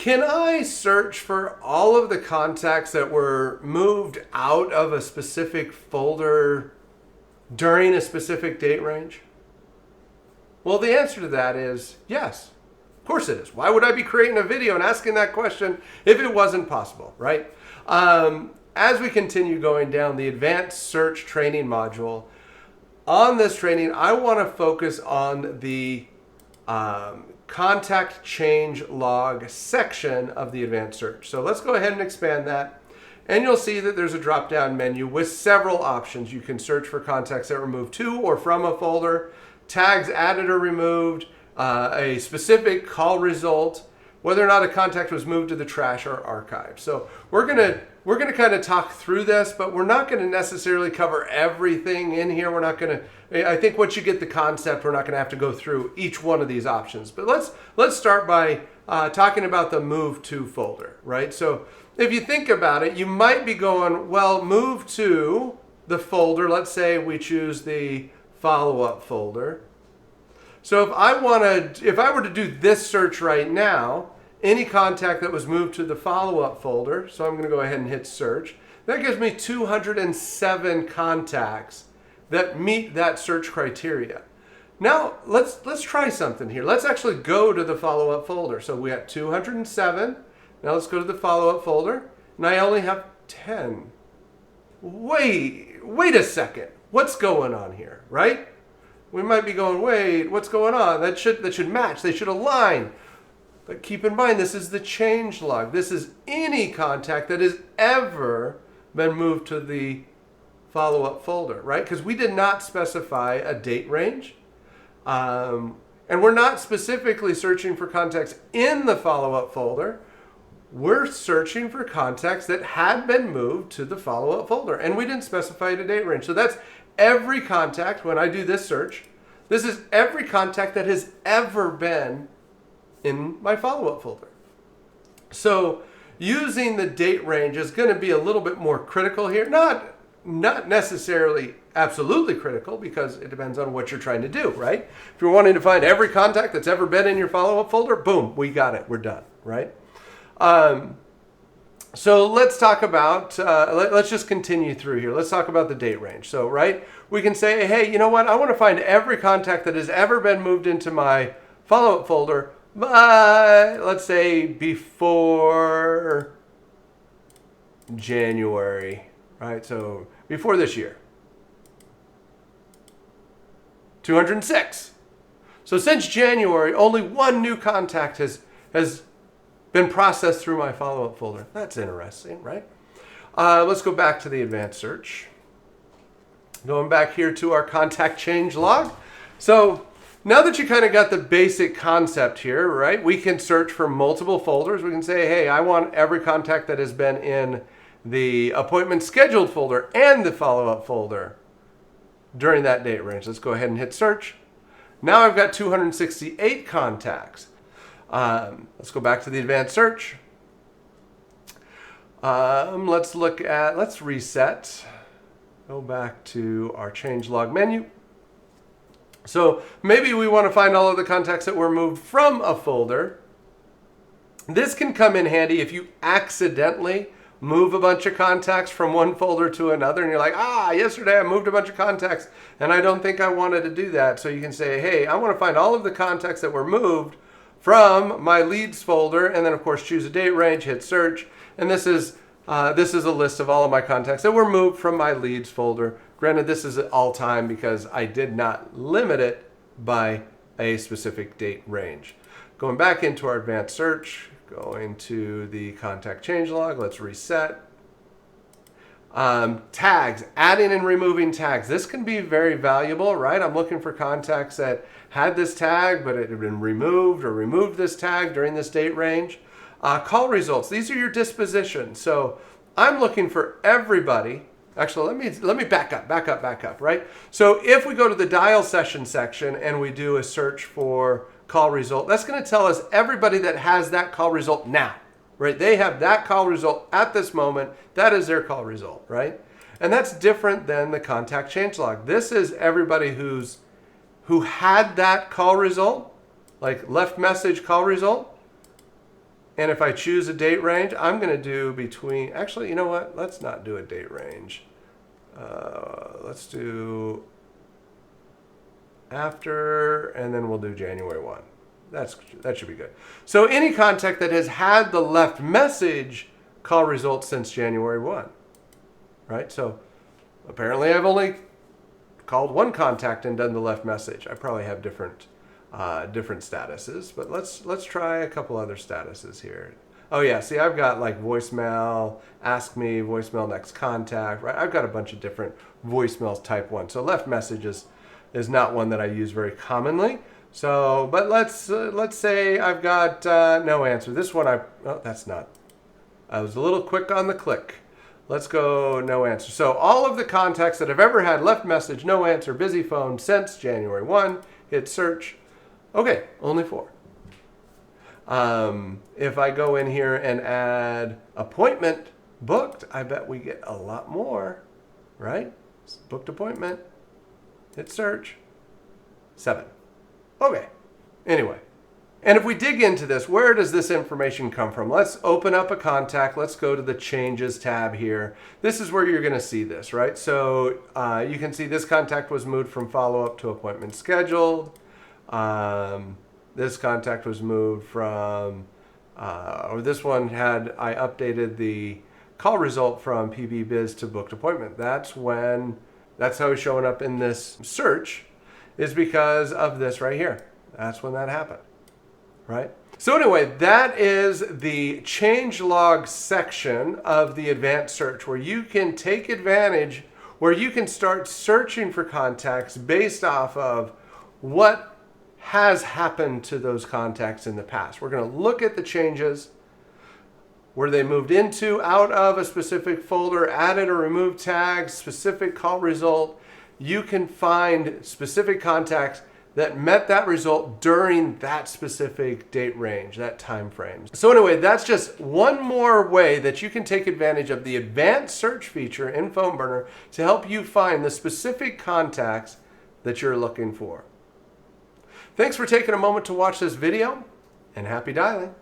can I search for all of the contacts that were moved out of a specific folder during a specific date range? Well, the answer to that is yes. Of course it is. Why would I be creating a video and asking that question if it wasn't possible, right? As we continue going down the advanced search training module, on this training, I want to focus on the contact change log section of the advanced search. So let's go ahead and expand that. And you'll see that there's a drop-down menu with several options. You can search for contacts that were moved to or from a folder, tags added or removed, a specific call result, whether or not a contact was moved to the trash or archive. So we're gonna kind of talk through this, but we're not going to necessarily cover everything in here. I think once you get the concept, we're not going to have to go through each one of these options. But let's start by talking about the move to folder, right? So if you think about it, you might be going, well, move to the folder. Let's say we choose the follow-up folder. So if I were to do this search right now, any contact that was moved to the follow-up folder, so I'm going to go ahead and hit search. That gives me 207 contacts that meet that search criteria. Now let's try something here. Let's actually go to the follow-up folder. So we have 207. Now let's go to the follow-up folder, and I only have 10. Wait a second. What's going on here, right? We might be going, wait, what's going on? That should match. They should align. But keep in mind, this is the change log. This is any contact that has ever been moved to the follow-up folder, right? Because we did not specify a date range. And we're not specifically searching for contacts in the follow-up folder. We're searching for contacts that had been moved to the follow-up folder. And we didn't specify a date range. So that's every contact. When I do this search, this is every contact that has ever been in my follow-up folder. So using the date range is going to be a little bit more critical here. Not necessarily absolutely critical, because it depends on what you're trying to do, right? If you're wanting to find every contact that's ever been in your follow-up folder, boom, we got it, we're done, right? So let's talk about, let's just continue through here. Let's talk about the date range. So, right, we can say, hey, you know what? I want to find every contact that has ever been moved into my follow-up folder, let's say before January, right? So before this year. 206. So since January, only one new contact has been processed through my follow-up folder. That's interesting, right? Let's go back to the advanced search. Going back here to our contact change log. So now that you kind of got the basic concept here, right? We can search for multiple folders. We can say, hey, I want every contact that has been in the appointment scheduled folder and the follow-up folder during that date range. Let's go ahead and hit search. Now I've got 268 contacts. Let's go back to the advanced search. Let's reset. Go back to our change log menu. So maybe we want to find all of the contacts that were moved from a folder. This can come in handy if you accidentally move a bunch of contacts from one folder to another, and you're like, yesterday I moved a bunch of contacts and I don't think I wanted to do that. So you can say, hey, I want to find all of the contacts that were moved from my leads folder, and then of course choose a date range, hit search, and this is a list of all of my contacts that were moved from my leads folder. Granted, this is all time because I did not limit it by a specific date range. Going back into our advanced search, going to the contact change log, let's reset. Tags, adding and removing tags. This can be very valuable, right? I'm looking for contacts that had this tag, but it had been removed, or removed this tag during this date range. Call results, these are your dispositions. So I'm looking for everybody. Actually, let me back up, right? So if we go to the dial session section and we do a search for call result, that's going to tell us everybody that has that call result now, right? They have that call result at this moment. That is their call result, right? And that's different than the contact change log. This is everybody who had that call result, like left message call result, And if I choose a date range, I'm going to do between, actually, you know what? Let's not do a date range. Let's do after, and then we'll do January 1. That should be good. So any contact that has had the left message call results since January 1, right? So apparently I've only called one contact and done the left message. I probably have different statuses, but let's try a couple other statuses here. Oh yeah, see, I've got like voicemail, ask me, voicemail next contact, right? I've got a bunch of different voicemails type 1. So left messages is not one that I use very commonly. So, but let's say I've got no answer. This one that's not. I was a little quick on the click. Let's go no answer. So all of the contacts that have ever had left message, no answer, busy phone since January 1, hit search. Okay, only 4. If I go in here and add appointment booked, I bet we get a lot more, right? Booked appointment, hit search, 7. Okay, anyway. And if we dig into this, where does this information come from? Let's open up a contact. Let's go to the Changes tab here. This is where you're going to see this, right? So you can see this contact was moved from follow-up to appointment scheduled. This contact was moved from, or this one had, I updated the call result from PB Biz to booked appointment. That's how it's showing up in this search, is because of this right here. That's when that happened, right? So anyway, that is the changelog section of the advanced search, where you can take advantage, where you can start searching for contacts based off of what has happened to those contacts in the past. We're going to look at the changes, where they moved into, out of a specific folder, added or removed tags, specific call result. You can find specific contacts that met that result during that specific date range, that time frame. So anyway, that's just one more way that you can take advantage of the advanced search feature in PhoneBurner to help you find the specific contacts that you're looking for. Thanks for taking a moment to watch this video, and happy dialing.